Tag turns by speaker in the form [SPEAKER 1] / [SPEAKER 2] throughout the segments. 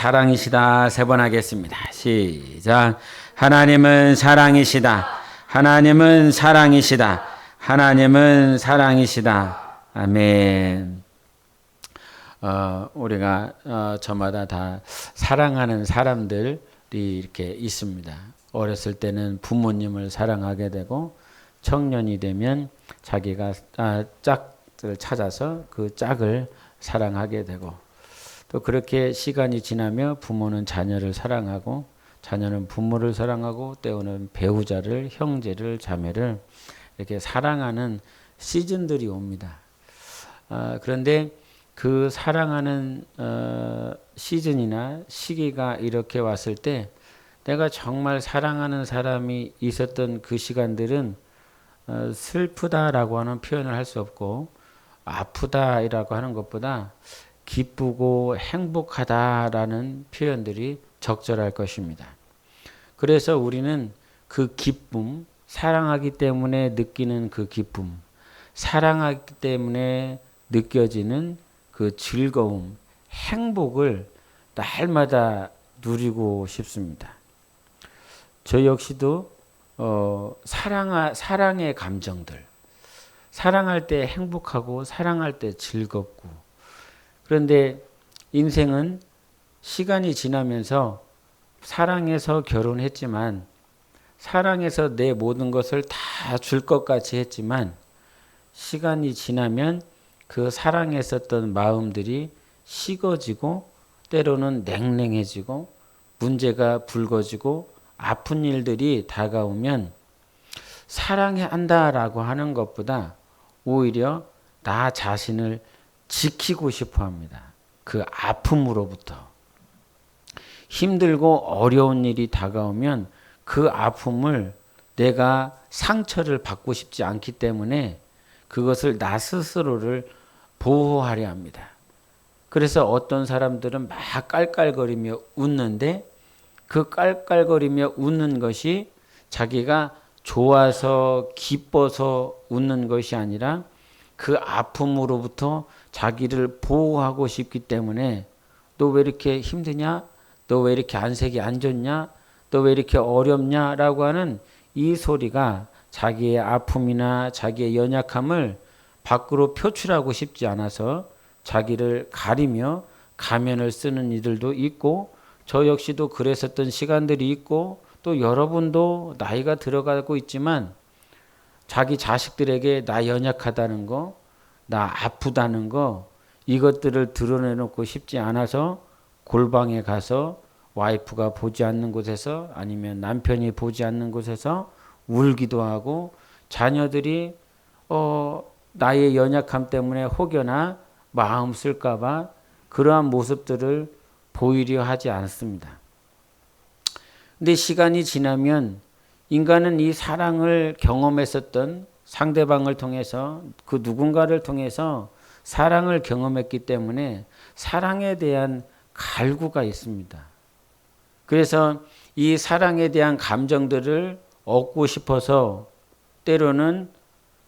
[SPEAKER 1] 사랑이시다. 세 번 하겠습니다. 시작. 하나님은 사랑이시다. 하나님은 사랑이시다. 하나님은 사랑이시다. 아멘. 우리가 저마다 다 사랑하는 사람들이 이렇게 있습니다. 어렸을 때는 부모님을 사랑하게 되고 청년이 되면 자기가 짝을 찾아서 그 짝을 사랑하게 되고 또 그렇게 시간이 지나며 부모는 자녀를 사랑하고 자녀는 부모를 사랑하고 때로는 배우자를, 형제를, 자매를 이렇게 사랑하는 시즌들이 옵니다. 그런데 그 사랑하는 시즌이나 시기가 이렇게 왔을 때 내가 정말 사랑하는 사람이 있었던 그 시간들은 슬프다라고 하는 표현을 할 수 없고 아프다라고 하는 것보다 기쁘고 행복하다라는 표현들이 적절할 것입니다. 그래서 우리는 그 기쁨, 사랑하기 때문에 느끼는 그 기쁨, 사랑하기 때문에 느껴지는 그 즐거움, 행복을 날마다 누리고 싶습니다. 저 역시도 사랑의 감정들, 사랑할 때 행복하고 사랑할 때 즐겁고 그런데 인생은 시간이 지나면서 사랑해서 결혼했지만 사랑해서 내 모든 것을 다 줄 것 같이 했지만 시간이 지나면 그 사랑했었던 마음들이 식어지고 때로는 냉랭해지고 문제가 불거지고 아픈 일들이 다가오면 사랑한다라고 하는 것보다 오히려 나 자신을 지키고 싶어 합니다. 그 아픔으로부터. 힘들고 어려운 일이 다가오면 그 아픔을 내가 상처를 받고 싶지 않기 때문에 그것을 나 스스로를 보호하려 합니다. 그래서 어떤 사람들은 막 깔깔거리며 웃는데 그 깔깔거리며 웃는 것이 자기가 좋아서 기뻐서 웃는 것이 아니라 그 아픔으로부터 자기를 보호하고 싶기 때문에 너 왜 이렇게 힘드냐? 너 왜 이렇게 안색이 안 좋냐? 너 왜 이렇게 어렵냐? 라고 하는 이 소리가 자기의 아픔이나 자기의 연약함을 밖으로 표출하고 싶지 않아서 자기를 가리며 가면을 쓰는 이들도 있고 저 역시도 그랬었던 시간들이 있고 또 여러분도 나이가 들어가고 있지만 자기 자식들에게 나 연약하다는 거, 나 아프다는 거 이것들을 드러내놓고 싶지 않아서 골방에 가서 와이프가 보지 않는 곳에서 아니면 남편이 보지 않는 곳에서 울기도 하고 자녀들이 나의 연약함 때문에 혹여나 마음 쓸까 봐 그러한 모습들을 보이려 하지 않습니다. 근데 시간이 지나면 인간은 이 사랑을 경험했었던 상대방을 통해서 그 누군가를 통해서 사랑을 경험했기 때문에 사랑에 대한 갈구가 있습니다. 그래서 이 사랑에 대한 감정들을 얻고 싶어서 때로는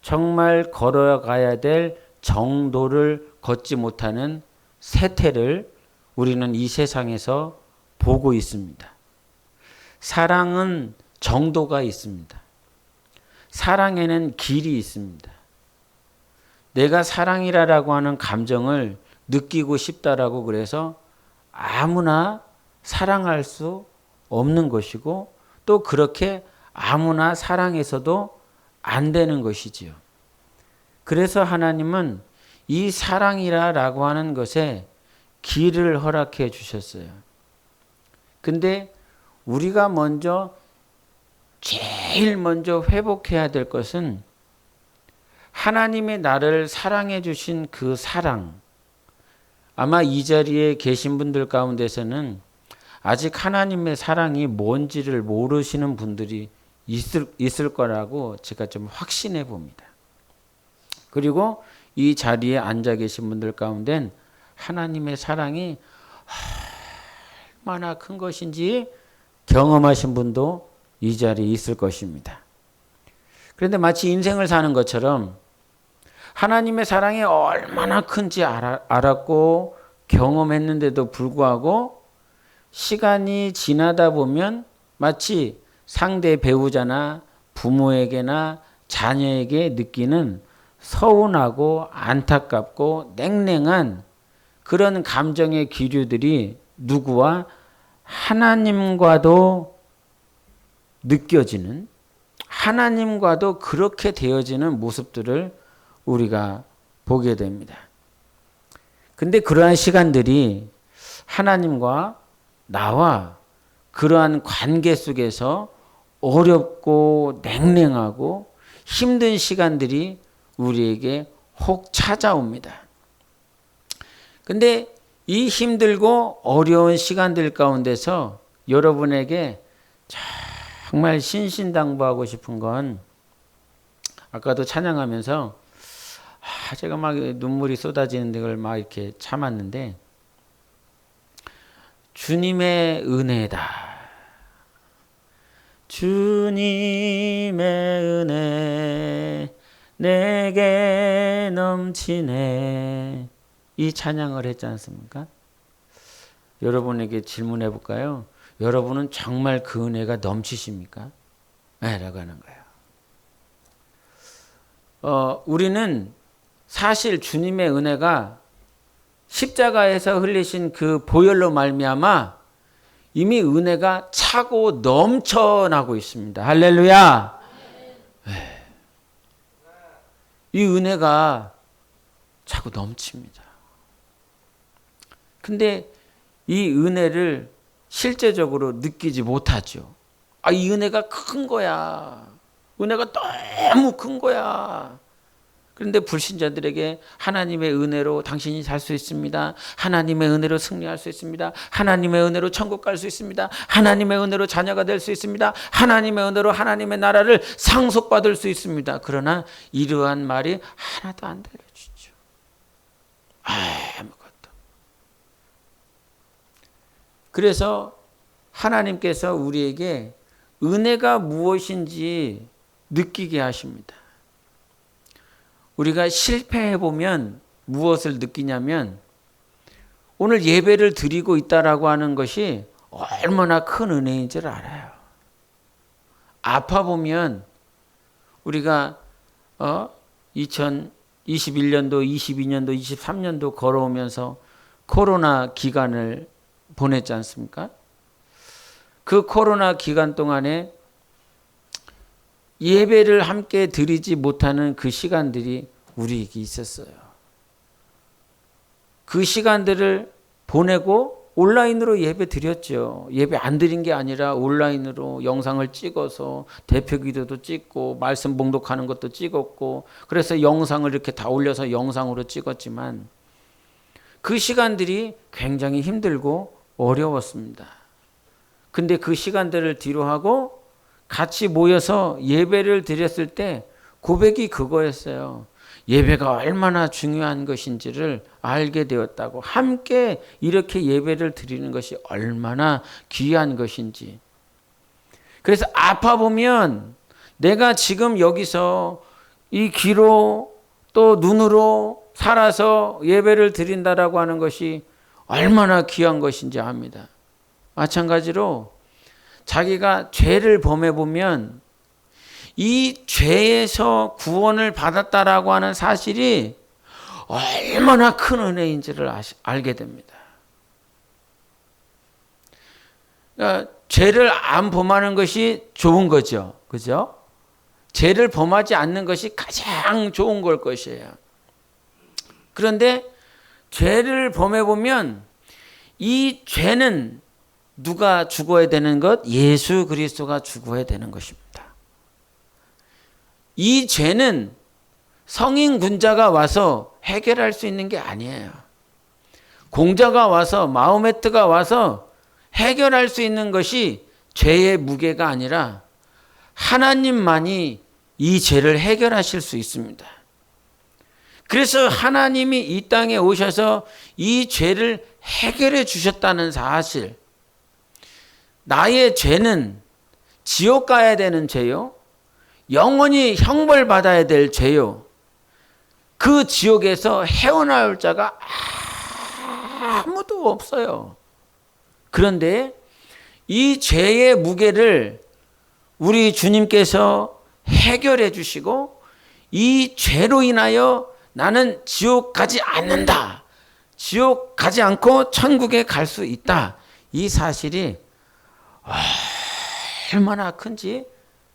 [SPEAKER 1] 정말 걸어가야 될 정도를 걷지 못하는 세태를 우리는 이 세상에서 보고 있습니다. 사랑은 정도가 있습니다. 사랑에는 길이 있습니다. 내가 사랑이라고 하는 감정을 느끼고 싶다라고 그래서 아무나 사랑할 수 없는 것이고 또 그렇게 아무나 사랑해서도 안 되는 것이지요. 그래서 하나님은 이 사랑이라고 하는 것에 길을 허락해 주셨어요. 근데 우리가 제일 먼저 회복해야 될 것은 하나님의 나를 사랑해 주신 그 사랑. 아마 이 자리에 계신 분들 가운데서는 아직 하나님의 사랑이 뭔지를 모르시는 분들이 있을 거라고 제가 좀 확신해 봅니다. 그리고 이 자리에 앉아 계신 분들 가운데는 하나님의 사랑이 얼마나 큰 것인지 경험하신 분도 이 자리에 있을 것입니다. 그런데 마치 인생을 사는 것처럼 하나님의 사랑이 얼마나 큰지 알았고 경험했는데도 불구하고 시간이 지나다 보면 마치 상대 배우자나 부모에게나 자녀에게 느끼는 서운하고 안타깝고 냉랭한 그런 감정의 기류들이 누구와 하나님과도 느껴지는, 하나님과도 그렇게 되어지는 모습들을 우리가 보게 됩니다. 근데 그러한 시간들이 하나님과 나와 그러한 관계 속에서 어렵고 냉랭하고 힘든 시간들이 우리에게 혹 찾아옵니다. 근데 이 힘들고 어려운 시간들 가운데서 여러분에게 정말 신신당부하고 싶은 건, 아까도 찬양하면서 제가 막 눈물이 쏟아지는 걸 막 이렇게 참았는데, 주님의 은혜다. 주님의 은혜 내게 넘치네. 이 찬양을 했지 않습니까? 여러분에게 질문해 볼까요? 여러분은 정말 그 은혜가 넘치십니까? 네, 라고 하는 거예요. 우리는 사실 주님의 은혜가 십자가에서 흘리신 그 보혈로 말미암아 이미 은혜가 차고 넘쳐나고 있습니다. 할렐루야. 네. 이 은혜가 차고 넘칩니다. 근데 이 은혜를 실제적으로 느끼지 못하죠. 이 은혜가 큰 거야. 은혜가 너무 큰 거야. 그런데 불신자들에게 하나님의 은혜로 당신이 살 수 있습니다. 하나님의 은혜로 승리할 수 있습니다. 하나님의 은혜로 천국 갈 수 있습니다. 하나님의 은혜로 자녀가 될 수 있습니다. 하나님의 은혜로 하나님의 나라를 상속받을 수 있습니다. 그러나 이러한 말이 하나도 안 들려주죠. 아무것도. 그래서 하나님께서 우리에게 은혜가 무엇인지 느끼게 하십니다. 우리가 실패해보면 무엇을 느끼냐면, 오늘 예배를 드리고 있다라고 하는 것이 얼마나 큰 은혜인지를 알아요. 아파보면 우리가 2021년도, 22년도, 23년도 걸어오면서 코로나 기간을 보냈지 않습니까? 그 코로나 기간 동안에 예배를 함께 드리지 못하는 그 시간들이 우리에게 있었어요. 그 시간들을 보내고 온라인으로 예배 드렸죠. 예배 안 드린 게 아니라 온라인으로 영상을 찍어서 대표 기도도 찍고 말씀 봉독하는 것도 찍었고, 그래서 영상을 이렇게 다 올려서 영상으로 찍었지만 그 시간들이 굉장히 힘들고 어려웠습니다. 근데 그 시간들을 뒤로 하고 같이 모여서 예배를 드렸을 때 고백이 그거였어요. 예배가 얼마나 중요한 것인지를 알게 되었다고. 함께 이렇게 예배를 드리는 것이 얼마나 귀한 것인지. 그래서 아파보면 내가 지금 여기서 이 귀로 또 눈으로 살아서 예배를 드린다라고 하는 것이 얼마나 귀한 것인지 압니다. 마찬가지로 자기가 죄를 범해보면 이 죄에서 구원을 받았다라고 하는 사실이 얼마나 큰 은혜인지를 알게 됩니다. 그러니까 죄를 안 범하는 것이 좋은 거죠. 그죠? 죄를 범하지 않는 것이 가장 좋은 걸 것이에요. 그런데 죄를 범해보면 이 죄는 누가 죽어야 되는 것? 예수 그리스도가 죽어야 되는 것입니다. 이 죄는 성인 군자가 와서 해결할 수 있는 게 아니에요. 공자가 와서, 마호메트가 와서 해결할 수 있는 것이 죄의 무게가 아니라 하나님만이 이 죄를 해결하실 수 있습니다. 그래서 하나님이 이 땅에 오셔서 이 죄를 해결해 주셨다는 사실, 나의 죄는 지옥 가야 되는 죄요, 영원히 형벌받아야 될 죄요, 그 지옥에서 헤어나올 자가 아무도 없어요. 그런데 이 죄의 무게를 우리 주님께서 해결해 주시고 이 죄로 인하여 나는 지옥 가지 않는다. 지옥 가지 않고 천국에 갈 수 있다. 이 사실이 얼마나 큰지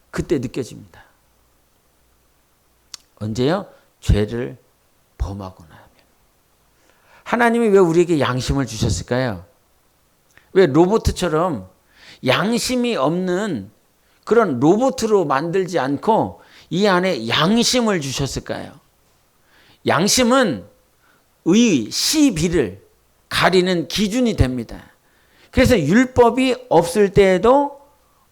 [SPEAKER 1] 그때 느껴집니다. 언제요? 죄를 범하고 나면. 하나님이 왜 우리에게 양심을 주셨을까요? 왜 로봇처럼 양심이 없는 그런 로봇으로 만들지 않고 이 안에 양심을 주셨을까요? 양심은 의, 시, 비를 가리는 기준이 됩니다. 그래서 율법이 없을 때에도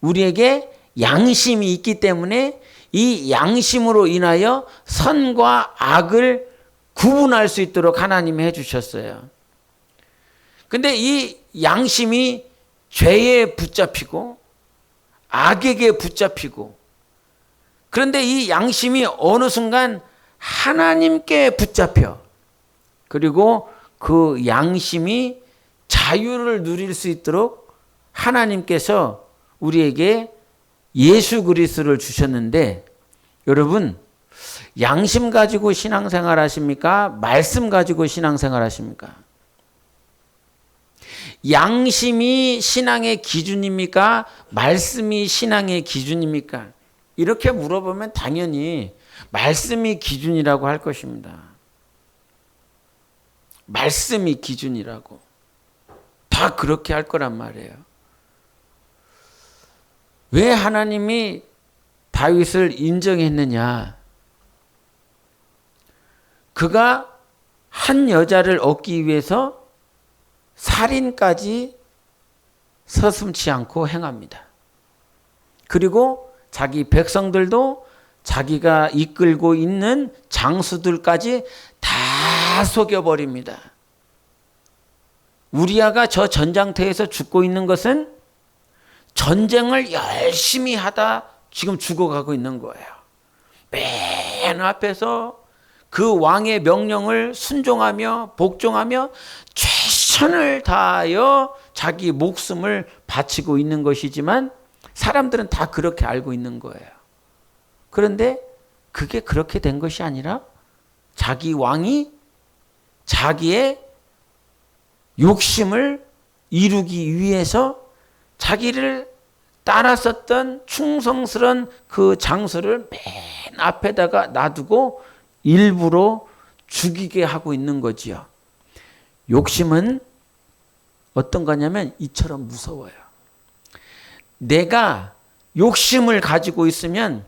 [SPEAKER 1] 우리에게 양심이 있기 때문에 이 양심으로 인하여 선과 악을 구분할 수 있도록 하나님이 해주셨어요. 근데 이 양심이 죄에 붙잡히고 악에게 붙잡히고, 그런데 이 양심이 어느 순간 하나님께 붙잡혀, 그리고 그 양심이 자유를 누릴 수 있도록 하나님께서 우리에게 예수 그리스도를 주셨는데, 여러분 양심 가지고 신앙생활 하십니까? 말씀 가지고 신앙생활 하십니까? 양심이 신앙의 기준입니까? 말씀이 신앙의 기준입니까? 이렇게 물어보면 당연히 말씀이 기준이라고 할 것입니다. 말씀이 기준이라고. 다 그렇게 할 거란 말이에요. 왜 하나님이 다윗을 인정했느냐? 그가 한 여자를 얻기 위해서 살인까지 서슴지 않고 행합니다. 그리고 자기 백성들도 자기가 이끌고 있는 장수들까지 다 속여버립니다. 우리아가 저 전장터에서 죽고 있는 것은 전쟁을 열심히 하다 지금 죽어가고 있는 거예요. 맨 앞에서 그 왕의 명령을 순종하며 복종하며 최선을 다하여 자기 목숨을 바치고 있는 것이지만 사람들은 다 그렇게 알고 있는 거예요. 그런데 그게 그렇게 된 것이 아니라 자기 왕이 자기의 욕심을 이루기 위해서 자기를 따랐었던 충성스러운 그 장수를 맨 앞에다가 놔두고 일부러 죽이게 하고 있는 거지요. 욕심은 어떤 거냐면 이처럼 무서워요. 내가 욕심을 가지고 있으면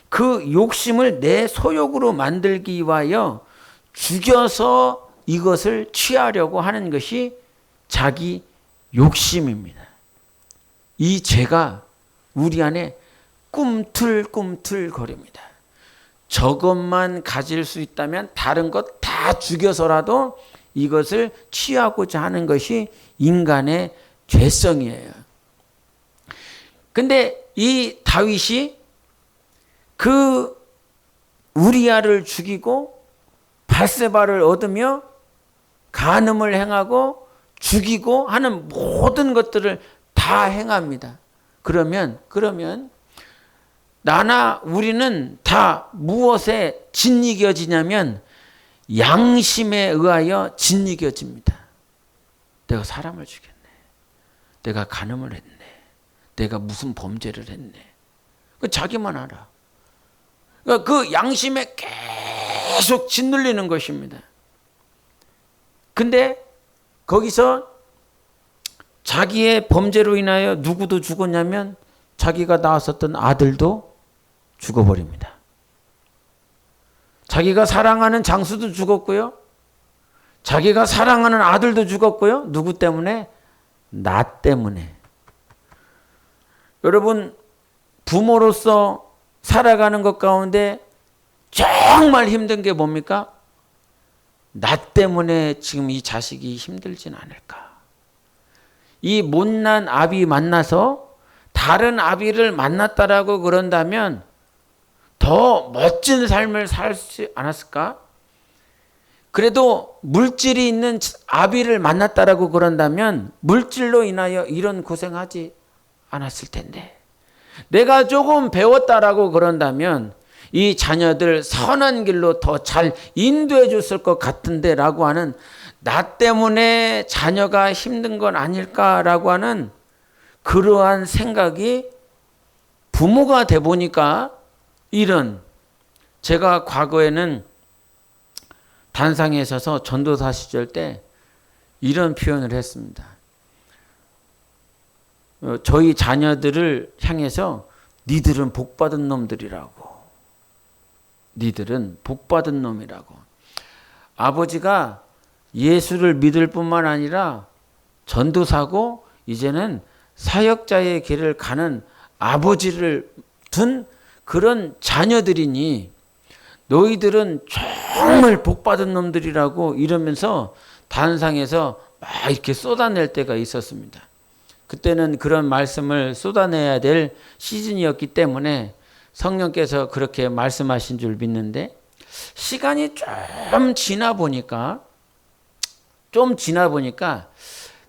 [SPEAKER 1] 그 욕심을 내 소욕으로 만들기 위하여 죽여서 이것을 취하려고 하는 것이 자기 욕심입니다. 이 죄가 우리 안에 꿈틀꿈틀 거립니다. 저것만 가질 수 있다면 다른 것 다 죽여서라도 이것을 취하고자 하는 것이 인간의 죄성이에요. 근데 이 다윗이 그 우리아를 죽이고 밧세바를 얻으며 간음을 행하고 죽이고 하는 모든 것들을 다 행합니다. 그러면 나나 우리는 다 무엇에 짓이겨지냐면 양심에 의하여 짓이겨집니다. 내가 사람을 죽였네. 내가 간음을 했네. 내가 무슨 범죄를 했네. 자기만 알아. 그러니까 그 양심에 계속 짓눌리는 것입니다. 근데 거기서 자기의 범죄로 인하여 누구도 죽었냐면 자기가 낳았었던 아들도 죽어버립니다. 자기가 사랑하는 장수도 죽었고요. 자기가 사랑하는 아들도 죽었고요. 누구 때문에? 나 때문에. 여러분, 부모로서 살아가는 것 가운데 정말 힘든 게 뭡니까? 나 때문에 지금 이 자식이 힘들진 않을까. 이 못난 아비 만나서 다른 아비를 만났다라고 그런다면 더 멋진 삶을 살지 않았을까? 그래도 물질이 있는 아비를 만났다라고 그런다면 물질로 인하여 이런 고생하지 않았을 텐데, 내가 조금 배웠다라고 그런다면 이 자녀들 선한 길로 더 잘 인도해 줬을 것 같은데 라고 하는, 나 때문에 자녀가 힘든 건 아닐까라고 하는 그러한 생각이 부모가 돼 보니까, 이런, 제가 과거에는 단상에 서서 전도사 시절 때 이런 표현을 했습니다. 저희 자녀들을 향해서 니들은 복받은 놈들이라고. 니들은 복받은 놈이라고. 아버지가 예수를 믿을 뿐만 아니라 전도사고 이제는 사역자의 길을 가는 아버지를 둔 그런 자녀들이니 너희들은 정말 복받은 놈들이라고 이러면서 단상에서 막 이렇게 쏟아낼 때가 있었습니다. 그때는 그런 말씀을 쏟아내야 될 시즌이었기 때문에 성령께서 그렇게 말씀하신 줄 믿는데, 시간이 좀 지나 보니까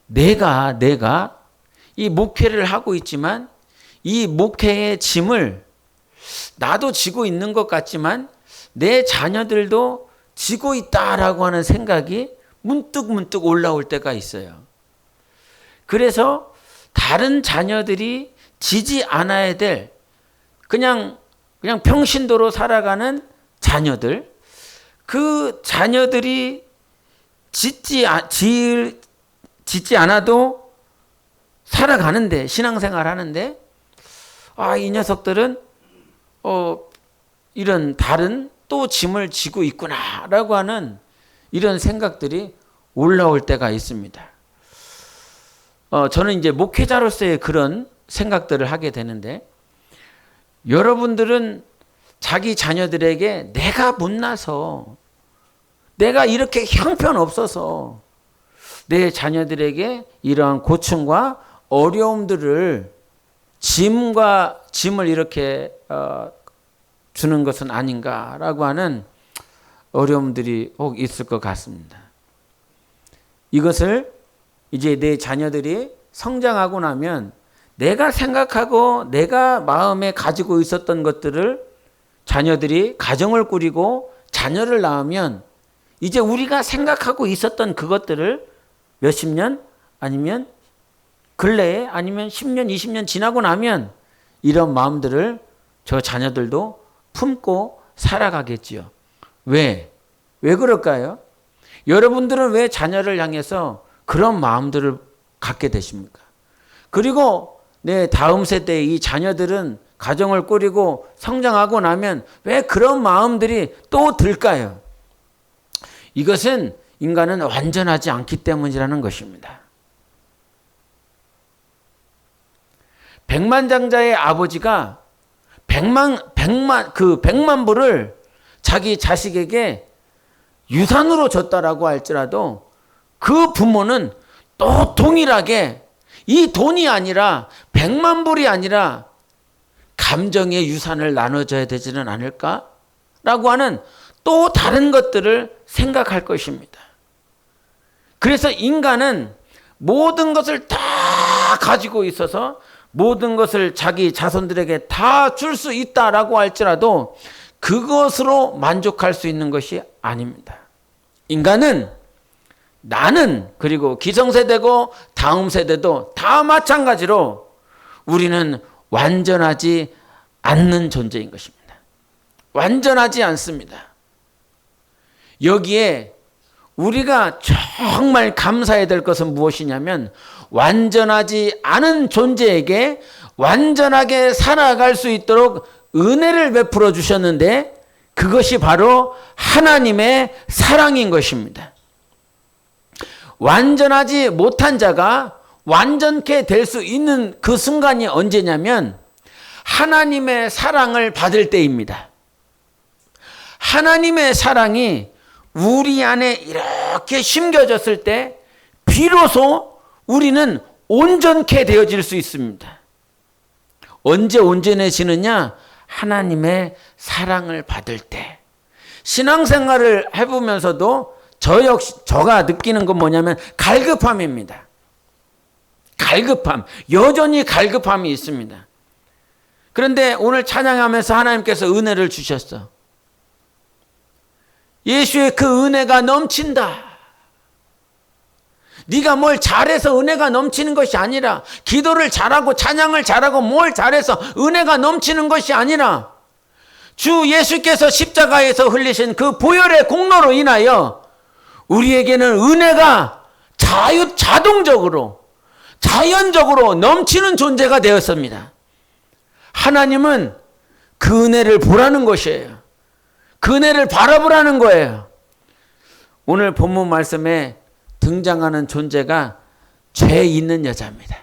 [SPEAKER 1] 내가 이 목회를 하고 있지만 이 목회의 짐을 나도 지고 있는 것 같지만 내 자녀들도 지고 있다라고 하는 생각이 문득 올라올 때가 있어요. 그래서 다른 자녀들이 지지 않아야 될 그냥 평신도로 살아가는 자녀들, 그 자녀들이 짓지 않아도 살아가는데, 신앙생활 하는데, 이 녀석들은 이런 다른 또 짐을 지고 있구나라고 하는 이런 생각들이 올라올 때가 있습니다. 저는 이제 목회자로서의 그런 생각들을 하게 되는데, 여러분들은 자기 자녀들에게 내가 못나서, 내가 이렇게 형편없어서 내 자녀들에게 이러한 고충과 어려움들을 짐을 이렇게 주는 것은 아닌가라고 하는 어려움들이 혹 있을 것 같습니다. 이것을 이제 내 자녀들이 성장하고 나면 내가 생각하고 내가 마음에 가지고 있었던 것들을, 자녀들이 가정을 꾸리고 자녀를 낳으면 이제 우리가 생각하고 있었던 그것들을 몇십 년 아니면 근래에 아니면 10년 20년 지나고 나면 이런 마음들을 저 자녀들도 품고 살아가겠지요. 왜 그럴까요? 여러분들은 왜 자녀를 향해서 그런 마음들을 갖게 되십니까? 그리고 내 다음 세대의 이 자녀들은 가정을 꾸리고 성장하고 나면 왜 그런 마음들이 또 들까요? 이것은 인간은 완전하지 않기 때문이라는 것입니다. 백만장자의 아버지가 백만 불을 자기 자식에게 유산으로 줬다라고 할지라도 그 부모는 또 동일하게 이 돈이 아니라 100만 불이 아니라 감정의 유산을 나눠줘야 되지는 않을까라고 하는 또 다른 것들을 생각할 것입니다. 그래서 인간은 모든 것을 다 가지고 있어서 모든 것을 자기 자손들에게 다 줄 수 있다라고 할지라도 그것으로 만족할 수 있는 것이 아닙니다. 인간은, 나는, 그리고 기성세대고 다음 세대도 다 마찬가지로 우리는 완전하지 않는 존재인 것입니다. 완전하지 않습니다. 여기에 우리가 정말 감사해야 될 것은 무엇이냐면, 완전하지 않은 존재에게 완전하게 살아갈 수 있도록 은혜를 베풀어 주셨는데, 그것이 바로 하나님의 사랑인 것입니다. 완전하지 못한 자가 완전케 될 수 있는 그 순간이 언제냐면 하나님의 사랑을 받을 때입니다. 하나님의 사랑이 우리 안에 이렇게 심겨졌을 때 비로소 우리는 온전케 되어질 수 있습니다. 언제 온전해지느냐? 하나님의 사랑을 받을 때. 신앙생활을 해보면서도 저가 느끼는 건 뭐냐면 갈급함입니다. 갈급함. 여전히 갈급함이 있습니다. 그런데 오늘 찬양하면서 하나님께서 은혜를 주셨어. 예수의 그 은혜가 넘친다. 네가 뭘 잘해서 은혜가 넘치는 것이 아니라, 기도를 잘하고 찬양을 잘하고 뭘 잘해서 은혜가 넘치는 것이 아니라, 주 예수께서 십자가에서 흘리신 그 보혈의 공로로 인하여 우리에게는 은혜가 자동적으로 자연적으로 넘치는 존재가 되었습니다. 하나님은 그 은혜를 보라는 것이에요. 그 은혜를 바라보라는 거예요. 오늘 본문 말씀에 등장하는 존재가 죄 있는 여자입니다.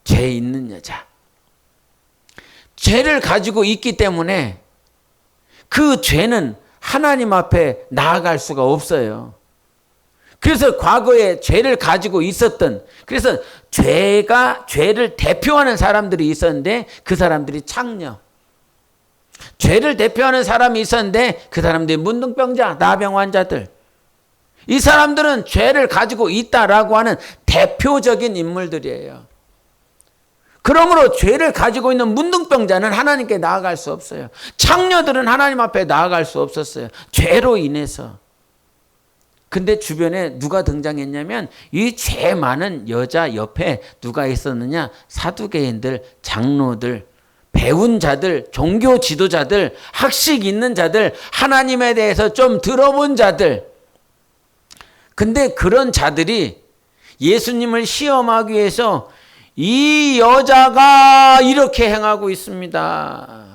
[SPEAKER 1] 죄 있는 여자. 죄를 가지고 있기 때문에 그 죄는 하나님 앞에 나아갈 수가 없어요. 그래서 과거에 죄를 가지고 있었던, 그래서 죄를 대표하는 사람들이 있었는데 그 사람들이 창녀. 죄를 대표하는 사람이 있었는데 그 사람들이 문둥병자, 나병 환자들. 이 사람들은 죄를 가지고 있다라고 하는 대표적인 인물들이에요. 그러므로 죄를 가지고 있는 문둥병자는 하나님께 나아갈 수 없어요. 창녀들은 하나님 앞에 나아갈 수 없었어요. 죄로 인해서. 근데 주변에 누가 등장했냐면 이 죄 많은 여자 옆에 누가 있었느냐? 사두개인들, 장로들, 배운 자들, 종교 지도자들, 학식 있는 자들, 하나님에 대해서 좀 들어본 자들. 근데 그런 자들이 예수님을 시험하기 위해서 이 여자가 이렇게 행하고 있습니다.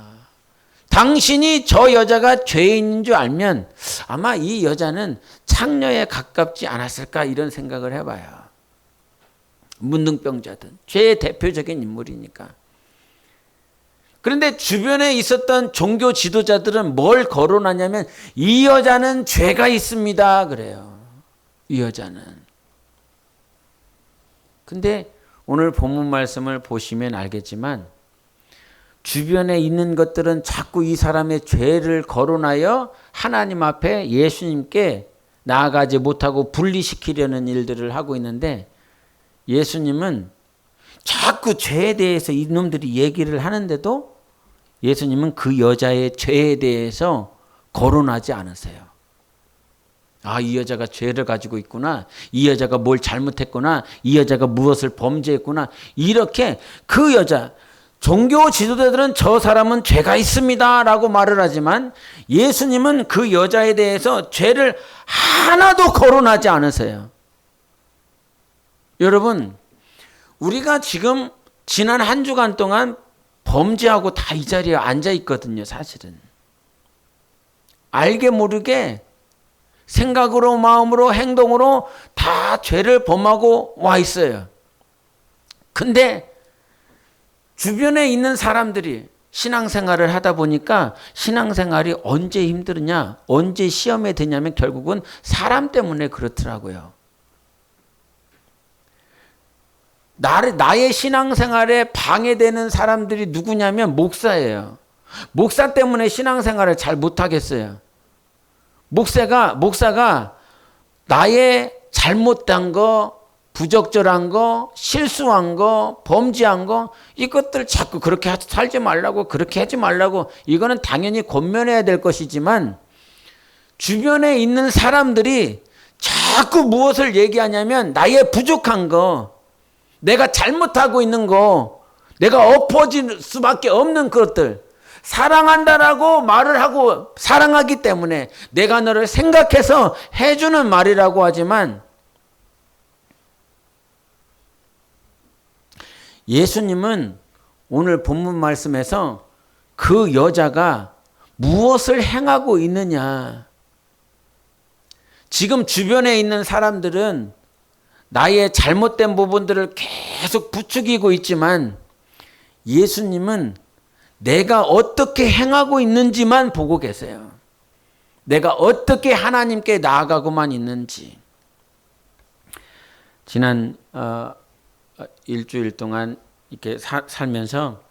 [SPEAKER 1] 당신이 저 여자가 죄인인 줄 알면 아마 이 여자는 창녀에 가깝지 않았을까 이런 생각을 해봐요. 문둥병자든 죄의 대표적인 인물이니까. 그런데 주변에 있었던 종교 지도자들은 뭘 거론하냐면 이 여자는 죄가 있습니다 그래요. 이 여자는. 근데 오늘 본문 말씀을 보시면 알겠지만 주변에 있는 것들은 자꾸 이 사람의 죄를 거론하여 하나님 앞에 예수님께 나아가지 못하고 분리시키려는 일들을 하고 있는데, 예수님은 자꾸 죄에 대해서 이놈들이 얘기를 하는데도 예수님은 그 여자의 죄에 대해서 거론하지 않으세요. 아, 이 여자가 죄를 가지고 있구나. 이 여자가 뭘 잘못했구나. 이 여자가 무엇을 범죄했구나. 이렇게 그 여자, 종교 지도자들은 저 사람은 죄가 있습니다 라고 말을 하지만 예수님은 그 여자에 대해서 죄를 하나도 거론하지 않으세요. 여러분, 우리가 지금 지난 한 주간 동안 범죄하고 다 이 자리에 앉아 있거든요. 사실은. 알게 모르게 생각으로, 마음으로, 행동으로 다 죄를 범하고 와 있어요. 근데 주변에 있는 사람들이 신앙생활을 하다 보니까 신앙생활이 언제 힘드냐, 언제 시험에 드냐면 결국은 사람 때문에 그렇더라고요. 나의 신앙생활에 방해되는 사람들이 누구냐면 목사예요. 목사 때문에 신앙생활을 잘 못하겠어요. 목사가 나의 잘못된 거, 부적절한 거, 실수한 거, 범죄한 거, 이것들 자꾸 그렇게 살지 말라고, 그렇게 하지 말라고, 이거는 당연히 권면해야 될 것이지만 주변에 있는 사람들이 자꾸 무엇을 얘기하냐면 나의 부족한 거, 내가 잘못하고 있는 거, 내가 엎어질 수밖에 없는 것들, 사랑한다라고 말을 하고 사랑하기 때문에 내가 너를 생각해서 해주는 말이라고 하지만 예수님은 오늘 본문 말씀에서 그 여자가 무엇을 행하고 있느냐. 지금 주변에 있는 사람들은 나의 잘못된 부분들을 계속 부추기고 있지만 예수님은 내가 어떻게 행하고 있는지만 보고 계세요. 내가 어떻게 하나님께 나아가고만 있는지. 지난 일주일 동안 이렇게 살면서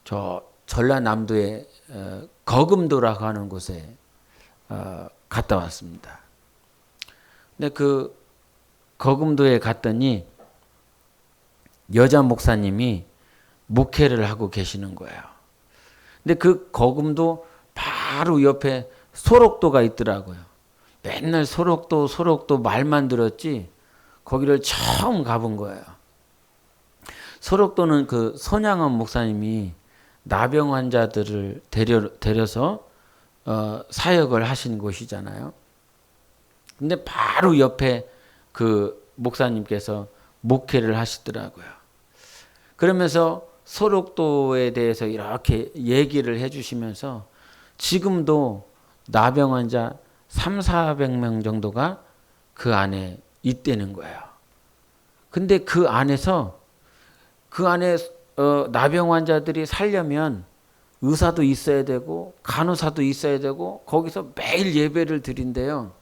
[SPEAKER 1] 저 전라남도에 거금도라고 하는 곳에 갔다 왔습니다. 근데 그 거금도에 갔더니 여자 목사님이 목회를 하고 계시는 거예요. 근데 그 거금도 바로 옆에 소록도가 있더라고요. 맨날 소록도 말만 들었지 거기를 처음 가본 거예요. 소록도는 그 손양원 목사님이 나병 환자들을 데려서 사역을 하신 곳이잖아요. 근데 바로 옆에 그 목사님께서 목회를 하시더라고요. 그러면서 소록도에 대해서 이렇게 얘기를 해주시면서 지금도 나병 환자 300~400명 정도가 그 안에 있다는 거예요. 근데 그 안에 나병 환자들이 살려면 의사도 있어야 되고 간호사도 있어야 되고 거기서 매일 예배를 드린대요.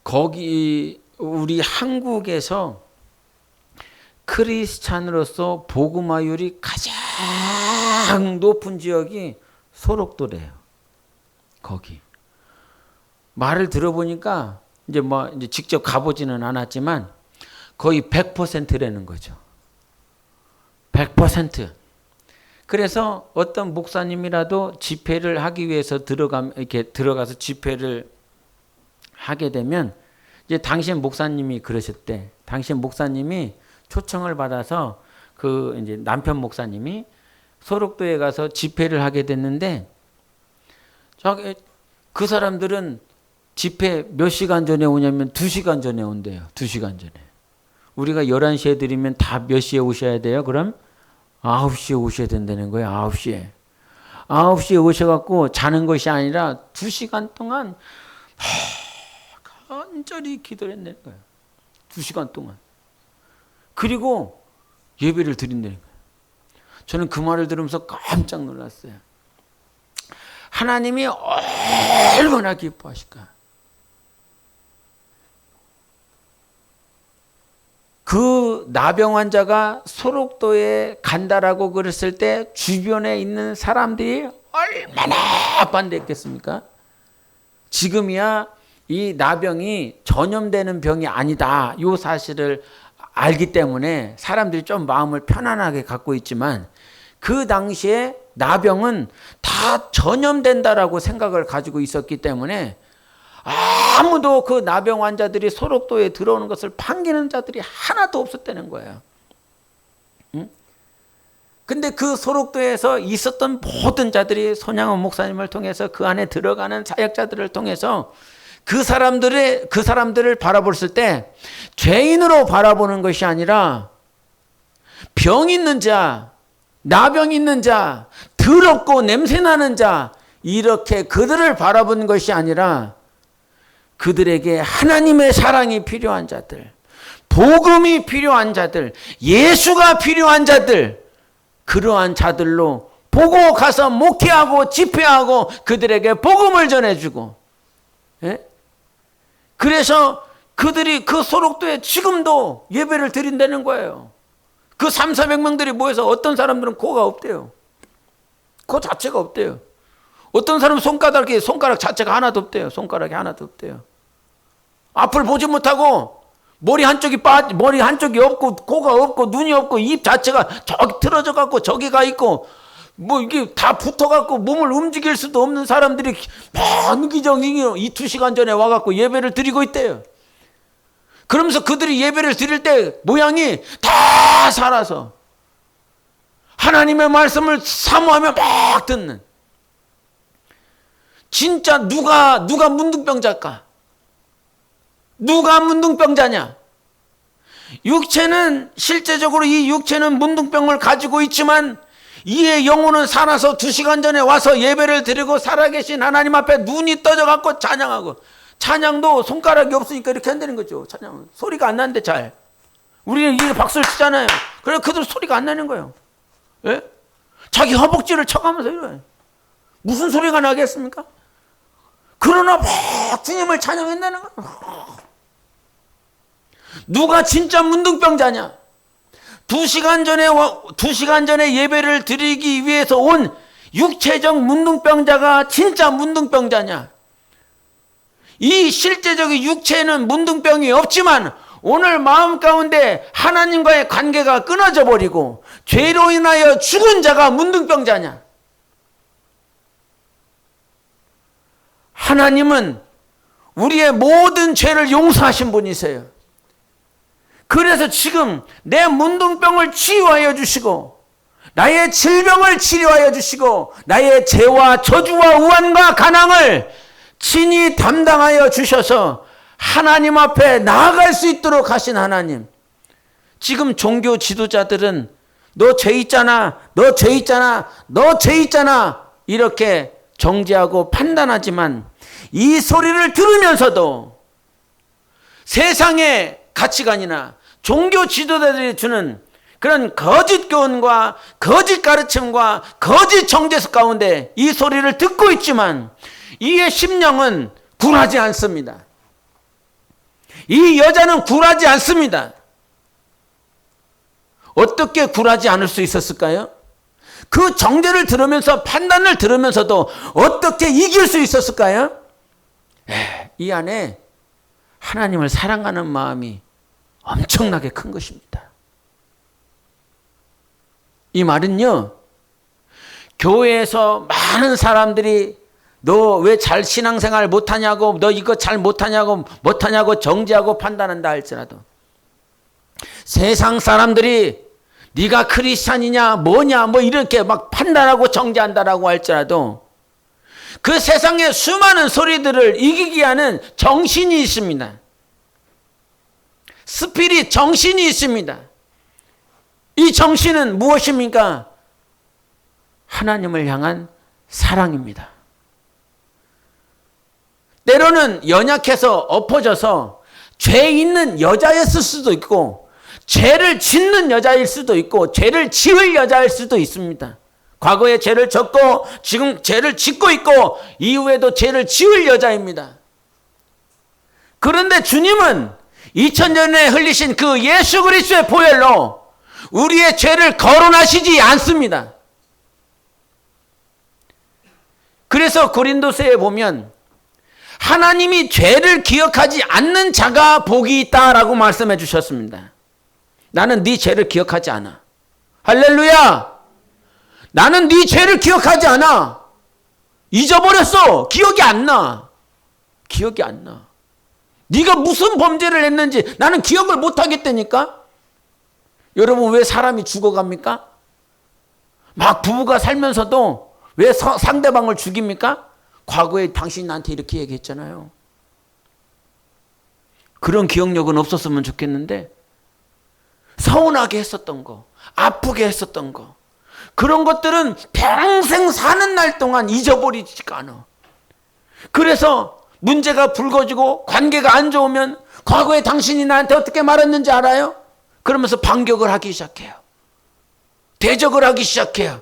[SPEAKER 1] 거기 우리 한국에서 크리스찬으로서 복음화율이 가장 높은 지역이 소록도래요. 거기 말을 들어보니까 이제 직접 가보지는 않았지만 거의 100%라는 거죠. 100%. 그래서 어떤 목사님이라도 집회를 하기 위해서 이렇게 들어가서 집회를 하게 되면 이제 당신 목사님이 그러셨대. 당신 목사님이 초청을 받아서 그 이제 남편 목사님이 소록도에 가서 집회를 하게 됐는데 그 사람들은 집회 몇 시간 전에 오냐면 2시간 전에 온대요. 2시간 전에. 우리가 11시에 드리면 다 몇 시에 오셔야 돼요? 그럼 9시에 오셔야 된다는 거예요. 9시에. 9시에 오셔갖고 자는 것이 아니라 2시간 동안 간절히 기도를 했다는 거예요. 2시간 동안. 그리고 예배를 드린다는 거예요. 저는 그 말을 들으면서 깜짝 놀랐어요. 하나님이 얼마나 기뻐하실까. 그 나병 환자가 소록도에 간다라고 그랬을 때 주변에 있는 사람들이 얼마나 반대했겠습니까? 지금이야 이 나병이 전염되는 병이 아니다. 이 사실을 알기 때문에 사람들이 좀 마음을 편안하게 갖고 있지만 그 당시에 나병은 다 전염된다라고 생각을 가지고 있었기 때문에 아무도 그 나병 환자들이 소록도에 들어오는 것을 반기는 자들이 하나도 없었다는 거예요. 근데 그 소록도에서 있었던 모든 자들이 손양원 목사님을 통해서 그 안에 들어가는 사역자들을 통해서 그 사람들을 바라봤을 때 죄인으로 바라보는 것이 아니라 병 있는 자, 나병 있는 자, 더럽고 냄새나는 자, 이렇게 그들을 바라보는 것이 아니라 그들에게 하나님의 사랑이 필요한 자들, 복음이 필요한 자들, 예수가 필요한 자들, 그러한 자들로 보고 가서 목회하고 집회하고 그들에게 복음을 전해주고, 예? 그래서 그들이 그 소록도에 지금도 예배를 드린다는 거예요. 그 300~400명들이 모여서 어떤 사람들은 코가 없대요. 코 자체가 없대요. 어떤 사람은 손가락 자체가 하나도 없대요. 손가락이 하나도 없대요. 앞을 보지 못하고 머리 한쪽이 없고 코가 없고 눈이 없고 입 자체가 저기 틀어져 갖고 저기 가 있고 이게 다 붙어 갖고 몸을 움직일 수도 없는 사람들이 만기정이 이 2시간 전에 와 갖고 예배를 드리고 있대요. 그러면서 그들이 예배를 드릴 때 모양이 다 살아서 하나님의 말씀을 사모하며 막 듣는, 진짜 누가 문둥병자일까? 누가 문둥병자냐? 육체는 실제적으로 이 육체는 문둥병을 가지고 있지만 이의 영혼은 살아서 2시간 전에 와서 예배를 드리고 살아계신 하나님 앞에 눈이 떠져갖고 찬양하고, 찬양도 손가락이 없으니까 이렇게 한다는 거죠. 찬양은 소리가 안 나는데 잘 우리는 이게 박수를 치잖아요. 그래 그들 소리가 안 나는 거예요. 예? 자기 허벅지를 쳐가면서 이래. 무슨 소리가 나겠습니까? 그러나 막 주님을 찬양한다는 거예요. 누가 진짜 문둥병자냐? 2시간 전에 예배를 드리기 위해서 온 육체적 문둥병자가 진짜 문둥병자냐? 이 실제적인 육체는 문둥병이 없지만 오늘 마음 가운데 하나님과의 관계가 끊어져 버리고 죄로 인하여 죽은 자가 문둥병자냐? 하나님은 우리의 모든 죄를 용서하신 분이세요. 그래서 지금 내 문둥병을 치유하여 주시고 나의 질병을 치료하여 주시고 나의 죄와 저주와 우환과 가난을 친히 담당하여 주셔서 하나님 앞에 나아갈 수 있도록 하신 하나님. 지금 종교 지도자들은 너 죄 있잖아, 너 죄 있잖아, 너 죄 있잖아 이렇게 정죄하고 판단하지만 이 소리를 들으면서도 세상의 가치관이나 종교 지도자들이 주는 그런 거짓 교훈과 거짓 가르침과 거짓 정죄서 가운데 이 소리를 듣고 있지만 이의 심령은 굴하지 않습니다. 이 여자는 굴하지 않습니다. 어떻게 굴하지 않을 수 있었을까요? 그 정죄를 들으면서 판단을 들으면서도 어떻게 이길 수 있었을까요? 이 안에 하나님을 사랑하는 마음이 엄청나게 큰 것입니다. 이 말은요, 교회에서 많은 사람들이 너 왜 잘 신앙생활 못하냐고, 너 이거 잘 못하냐고 정죄하고 판단한다 할지라도 세상 사람들이 네가 크리스찬이냐 뭐냐 뭐 이렇게 막 판단하고 정죄한다라고 할지라도 그 세상의 수많은 소리들을 이기게 하는 정신이 있습니다. 스피릿 정신이 있습니다. 이 정신은 무엇입니까? 하나님을 향한 사랑입니다. 때로는 연약해서 엎어져서 죄 있는 여자였을 수도 있고 죄를 짓는 여자일 수도 있고 죄를 지을 여자일 수도 있습니다. 과거에 죄를 졌고 지금 죄를 짓고 있고 이후에도 죄를 지을 여자입니다. 그런데 주님은 2000년에 흘리신 그 예수 그리스도의 보혈로 우리의 죄를 거론하시지 않습니다. 그래서 고린도서에 보면 하나님이 죄를 기억하지 않는 자가 복이 있다라고 말씀해 주셨습니다. 나는 네 죄를 기억하지 않아. 할렐루야! 나는 네 죄를 기억하지 않아. 잊어버렸어. 기억이 안 나. 기억이 안 나. 네가 무슨 범죄를 했는지 나는 기억을 못 하겠다니까. 여러분 왜 사람이 죽어갑니까? 막 부부가 살면서도 왜 상대방을 죽입니까? 과거에 당신이 나한테 이렇게 얘기했잖아요. 그런 기억력은 없었으면 좋겠는데 서운하게 했었던 거, 아프게 했었던 거, 그런 것들은 평생 사는 날 동안 잊어버리지가 않아. 그래서 문제가 불거지고 관계가 안 좋으면 과거에 당신이 나한테 어떻게 말했는지 알아요? 그러면서 반격을 하기 시작해요. 대적을 하기 시작해요.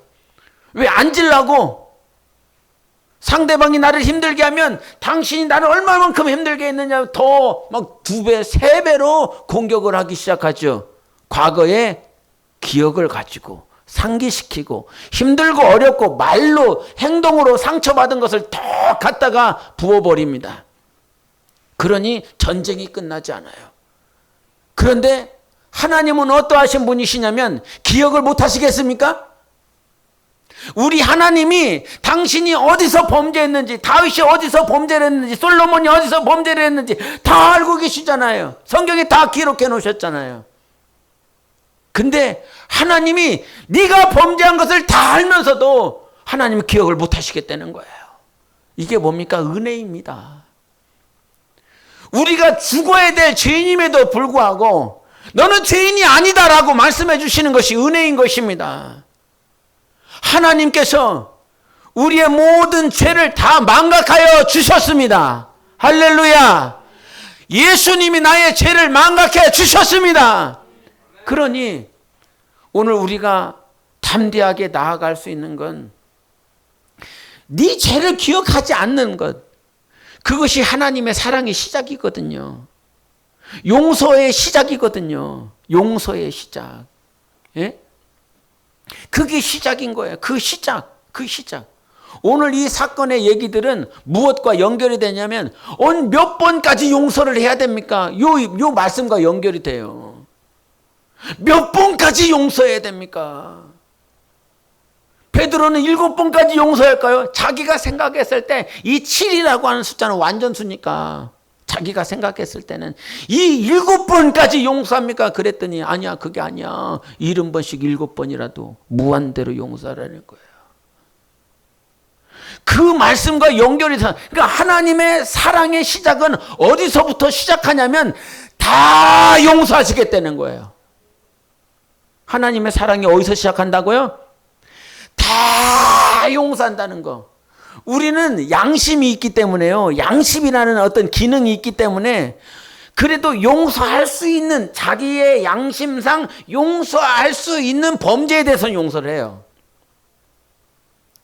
[SPEAKER 1] 왜 앉으려고? 상대방이 나를 힘들게 하면 당신이 나를 얼마만큼 힘들게 했느냐 더 막 2배, 3배로 공격을 하기 시작하죠. 과거의 기억을 가지고 상기시키고 힘들고 어렵고 말로 행동으로 상처받은 것을 더 갖다가 부어버립니다. 그러니 전쟁이 끝나지 않아요. 그런데 하나님은 어떠하신 분이시냐면 기억을 못 하시겠습니까? 우리 하나님이 당신이 어디서 범죄했는지, 다윗이 어디서 범죄를 했는지, 솔로몬이 어디서 범죄를 했는지 다 알고 계시잖아요. 성경에 다 기록해 놓으셨잖아요. 근데 하나님이 네가 범죄한 것을 다 알면서도 하나님은 기억을 못 하시겠다는 거예요. 이게 뭡니까? 은혜입니다. 우리가 죽어야 될 죄인임에도 불구하고 너는 죄인이 아니다라고 말씀해 주시는 것이 은혜인 것입니다. 하나님께서 우리의 모든 죄를 다 망각하여 주셨습니다. 할렐루야. 예수님이 나의 죄를 망각해 주셨습니다. 그러니 오늘 우리가 담대하게 나아갈 수 있는 건 네 죄를 기억하지 않는 것, 그것이 하나님의 사랑의 시작이거든요. 용서의 시작이거든요. 용서의 시작. 예? 그게 시작인 거예요. 그 시작. 그 시작. 오늘 이 사건의 얘기들은 무엇과 연결이 되냐면 몇 번까지 용서를 해야 됩니까? 요 말씀과 연결이 돼요. 몇 번까지 용서해야 됩니까? 베드로는 7번까지 용서할까요? 자기가 생각했을 때 이 7이라고 하는 숫자는 완전수니까 자기가 생각했을 때는 이 7번까지 용서합니까? 그랬더니 아니야, 그게 아니야. 70번씩 7번이라도 무한대로 용서하라는 거예요. 그 말씀과 연결이 돼. 그러니까 하나님의 사랑의 시작은 어디서부터 시작하냐면 다 용서하시겠다는 거예요. 하나님의 사랑이 어디서 시작한다고요? 다 용서한다는 거. 우리는 양심이 있기 때문에요. 양심이라는 어떤 기능이 있기 때문에 그래도 용서할 수 있는, 자기의 양심상 용서할 수 있는 범죄에 대해서는 용서를 해요.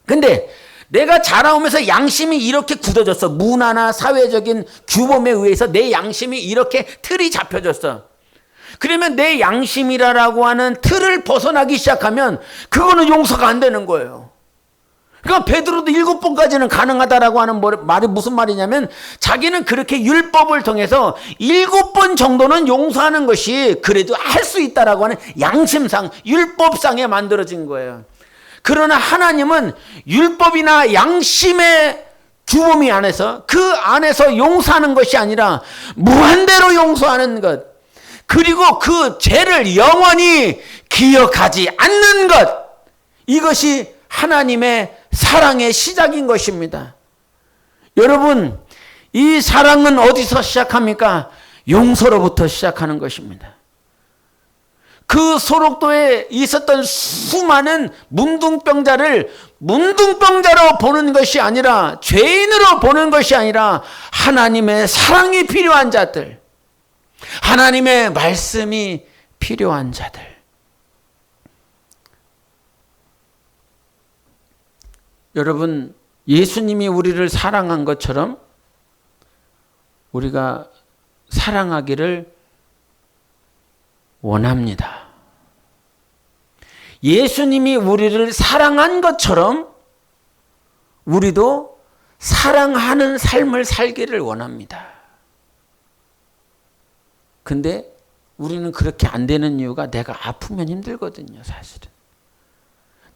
[SPEAKER 1] 근데 내가 자라오면서 양심이 이렇게 굳어졌어. 문화나 사회적인 규범에 의해서 내 양심이 이렇게 틀이 잡혀졌어. 그러면 내 양심이라고 하는 틀을 벗어나기 시작하면 그거는 용서가 안 되는 거예요. 그러니까 베드로도 7번까지는 가능하다라고 하는 말이 무슨 말이냐면 자기는 그렇게 율법을 통해서 7번 정도는 용서하는 것이 그래도 할 수 있다라고 하는 양심상, 율법상에 만들어진 거예요. 그러나 하나님은 율법이나 양심의 규범이 안에서 그 안에서 용서하는 것이 아니라 무한대로 용서하는 것, 그리고 그 죄를 영원히 기억하지 않는 것, 이것이 하나님의 사랑의 시작인 것입니다. 여러분, 이 사랑은 어디서 시작합니까? 용서로부터 시작하는 것입니다. 그 소록도에 있었던 수많은 문둥병자를 문둥병자로 보는 것이 아니라, 죄인으로 보는 것이 아니라 하나님의 사랑이 필요한 자들, 하나님의 말씀이 필요한 자들. 여러분, 예수님이 우리를 사랑한 것처럼 우리가 사랑하기를 원합니다. 예수님이 우리를 사랑한 것처럼 우리도 사랑하는 삶을 살기를 원합니다. 근데 우리는 그렇게 안 되는 이유가 내가 아프면 힘들거든요, 사실은.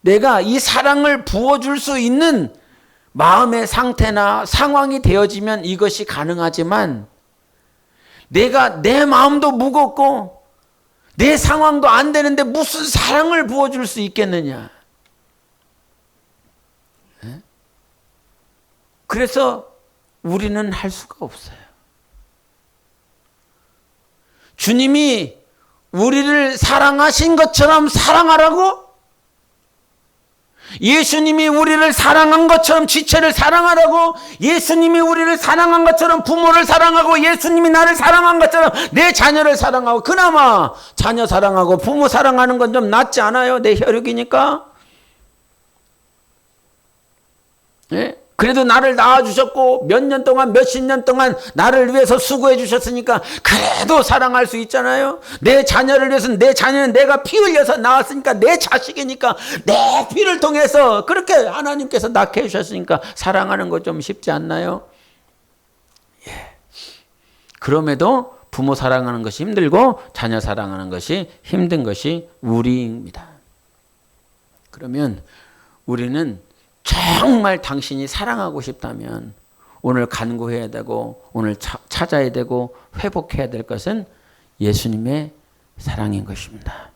[SPEAKER 1] 내가 이 사랑을 부어줄 수 있는 마음의 상태나 상황이 되어지면 이것이 가능하지만 내가 내 마음도 무겁고 내 상황도 안 되는데 무슨 사랑을 부어줄 수 있겠느냐. 그래서 우리는 할 수가 없어요. 주님이 우리를 사랑하신 것처럼 사랑하라고? 예수님이 우리를 사랑한 것처럼 지체를 사랑하라고? 예수님이 우리를 사랑한 것처럼 부모를 사랑하고, 예수님이 나를 사랑한 것처럼 내 자녀를 사랑하고, 그나마 자녀 사랑하고 부모 사랑하는 건 좀 낫지 않아요? 내 혈육이니까. 예? 그래도 나를 낳아주셨고 몇 년 동안, 몇십 년 동안 나를 위해서 수고해 주셨으니까 그래도 사랑할 수 있잖아요. 내 자녀를 위해서는, 내 자녀는 내가 피 흘려서 낳았으니까 내 자식이니까 내 피를 통해서 그렇게 하나님께서 낳게 해주셨으니까 사랑하는 거 좀 쉽지 않나요? 예. 그럼에도 부모 사랑하는 것이 힘들고 자녀 사랑하는 것이 힘든 것이 우리입니다. 그러면 우리는 정말 당신이 사랑하고 싶다면 오늘 간구해야 되고, 오늘 찾아야 되고, 회복해야 될 것은 예수님의 사랑인 것입니다.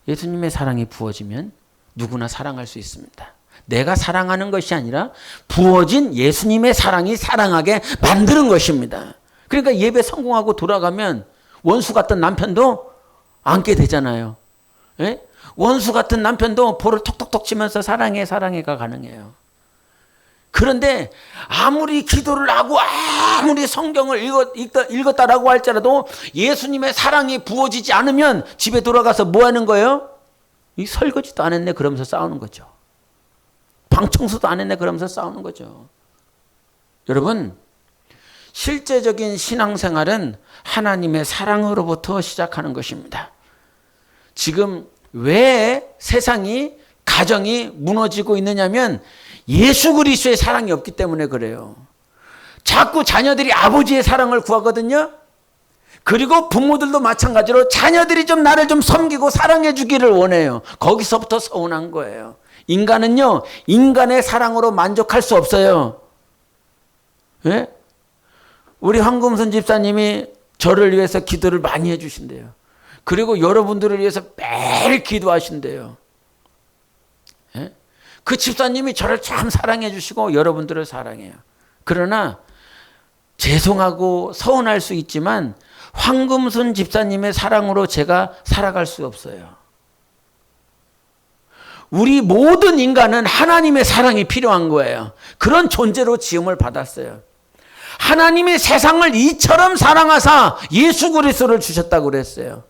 [SPEAKER 1] 예수님의 사랑이 부어지면 누구나 사랑할 수 있습니다. 내가 사랑하는 것이 아니라 부어진 예수님의 사랑이 사랑하게 만드는 것입니다. 그러니까 예배 성공하고 돌아가면 원수 같은 남편도 안게 되잖아요. 예? 원수 같은 남편도 볼을 톡톡톡 치면서 사랑해, 사랑해가 가능해요. 그런데 아무리 기도를 하고 아무리 성경을 읽었다라고 할지라도 예수님의 사랑이 부어지지 않으면 집에 돌아가서 뭐 하는 거예요? 이 설거지도 안 했네 그러면서 싸우는 거죠. 방 청소도 안 했네 그러면서 싸우는 거죠. 여러분, 실제적인 신앙생활은 하나님의 사랑으로부터 시작하는 것입니다. 지금 왜 세상이 가정이 무너지고 있느냐면 예수 그리스도의 사랑이 없기 때문에 그래요. 자꾸 자녀들이 아버지의 사랑을 구하거든요. 그리고 부모들도 마찬가지로 자녀들이 좀 나를 좀 섬기고 사랑해 주기를 원해요. 거기서부터 서운한 거예요. 인간은요, 인간의 사랑으로 만족할 수 없어요. 예? 우리 황금선 집사님이 저를 위해서 기도를 많이 해주신대요. 그리고 여러분들을 위해서 매일 기도하신대요. 예? 그 집사님이 저를 참 사랑해 주시고 여러분들을 사랑해요. 그러나 죄송하고 서운할 수 있지만 황금순 집사님의 사랑으로 제가 살아갈 수 없어요. 우리 모든 인간은 하나님의 사랑이 필요한 거예요. 그런 존재로 지음을 받았어요. 하나님이 세상을 이처럼 사랑하사 예수 그리스도를 주셨다고 그랬어요.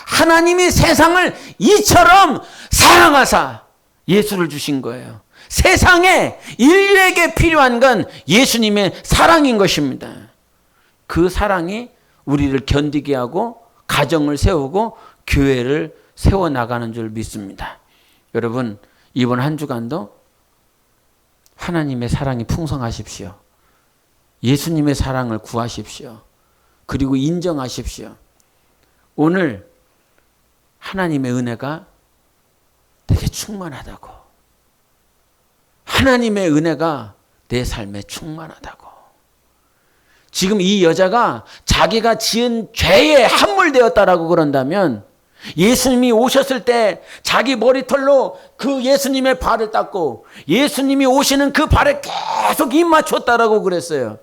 [SPEAKER 1] 하나님이 세상을 이처럼 사랑하사 예수를 주신 거예요. 세상에 인류에게 필요한 건 예수님의 사랑인 것입니다. 그 사랑이 우리를 견디게 하고 가정을 세우고 교회를 세워나가는 줄 믿습니다. 여러분, 이번 한 주간도 하나님의 사랑이 풍성하십시오. 예수님의 사랑을 구하십시오. 그리고 인정하십시오. 오늘 하나님의 은혜가 되게 충만하다고. 하나님의 은혜가 내 삶에 충만하다고. 지금 이 여자가 자기가 지은 죄에 함몰되었다라고 그런다면 예수님이 오셨을 때 자기 머리털로 그 예수님의 발을 닦고 예수님이 오시는 그 발에 계속 입 맞췄다라고 그랬어요.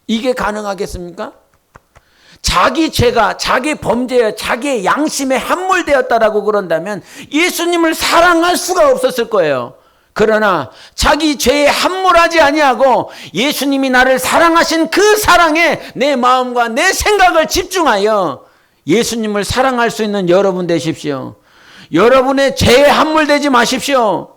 [SPEAKER 1] 이게 가능하겠습니까? 자기 죄가 자기 범죄에 자기의 양심에 함몰되었다라고 그런다면 예수님을 사랑할 수가 없었을 거예요. 그러나 자기 죄에 함몰하지 아니하고 예수님이 나를 사랑하신 그 사랑에 내 마음과 내 생각을 집중하여 예수님을 사랑할 수 있는 여러분 되십시오. 여러분의 죄에 함몰되지 마십시오.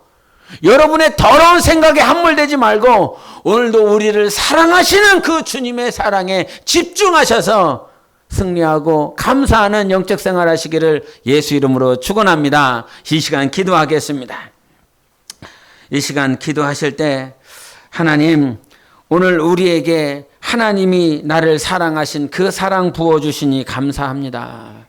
[SPEAKER 1] 여러분의 더러운 생각에 함몰되지 말고 오늘도 우리를 사랑하시는 그 주님의 사랑에 집중하셔서 승리하고 감사하는 영적 생활 하시기를 예수 이름으로 축원합니다. 이 시간 기도하겠습니다. 이 시간 기도하실 때 하나님, 오늘 우리에게 하나님이 나를 사랑하신 그 사랑 부어주시니 감사합니다.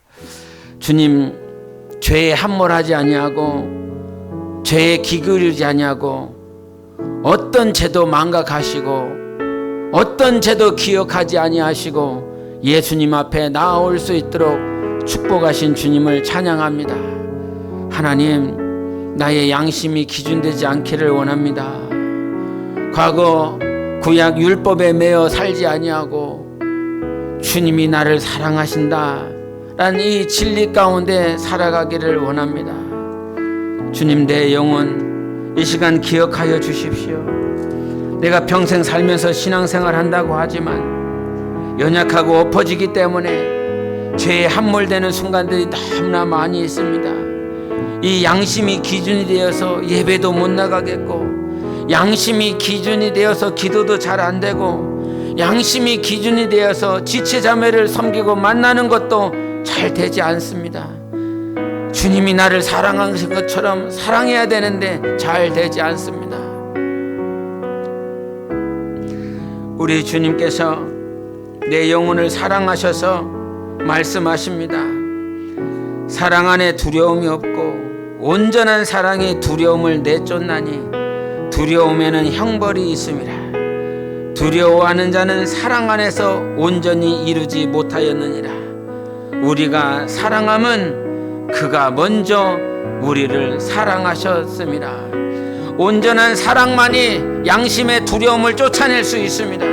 [SPEAKER 1] 주님, 죄에 함몰하지 아니하고 죄에 기울이지 아니하고 어떤 죄도 망각하시고 어떤 죄도 기억하지 아니하시고 예수님 앞에 나아올 수 있도록 축복하신 주님을 찬양합니다. 하나님, 나의 양심이 기준되지 않기를 원합니다. 과거 구약 율법에 매여 살지 아니하고 주님이 나를 사랑하신다 라는 이 진리 가운데 살아가기를 원합니다. 주님, 내 영혼 이 시간 기억하여 주십시오. 내가 평생 살면서 신앙생활 한다고 하지만 연약하고 엎어지기 때문에 죄에 함몰되는 순간들이 너무나 많이 있습니다. 이 양심이 기준이 되어서 예배도 못 나가겠고, 양심이 기준이 되어서 기도도 잘 안 되고, 양심이 기준이 되어서 지체자매를 섬기고 만나는 것도 잘 되지 않습니다. 주님이 나를 사랑하신 것처럼 사랑해야 되는데 잘 되지 않습니다. 우리 주님께서 내 영혼을 사랑하셔서 말씀하십니다. 사랑 안에 두려움이 없고 온전한 사랑이 두려움을 내쫓나니 두려움에는 형벌이 있음이라. 두려워하는 자는 사랑 안에서 온전히 이루지 못하였느니라. 우리가 사랑함은 그가 먼저 우리를 사랑하셨음이라. 온전한 사랑만이 양심의 두려움을 쫓아낼 수 있습니다.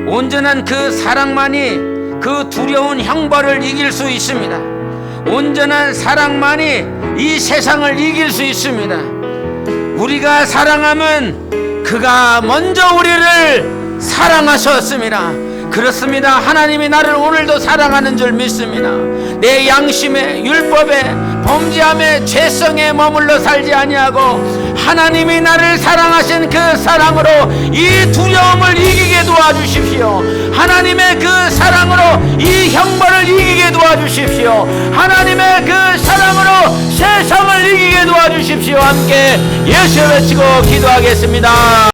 [SPEAKER 1] 온전한 그 사랑만이 그 두려운 형벌을 이길 수 있습니다. 온전한 사랑만이 이 세상을 이길 수 있습니다. 우리가 사랑함은 그가 먼저 우리를 사랑하셨습니다. 그렇습니다. 하나님이 나를 오늘도 사랑하는 줄 믿습니다. 내 양심에 율법에 범죄함에 죄성에 머물러 살지 아니하고 하나님이 나를 사랑하신 그 사랑으로 이 두려움을 이기게 도와주십시오. 하나님의 그 사랑으로 이 형벌을 이기게 도와주십시오. 하나님의 그 사랑으로 세상을 이기게 도와주십시오. 함께 예수 외치고 기도하겠습니다.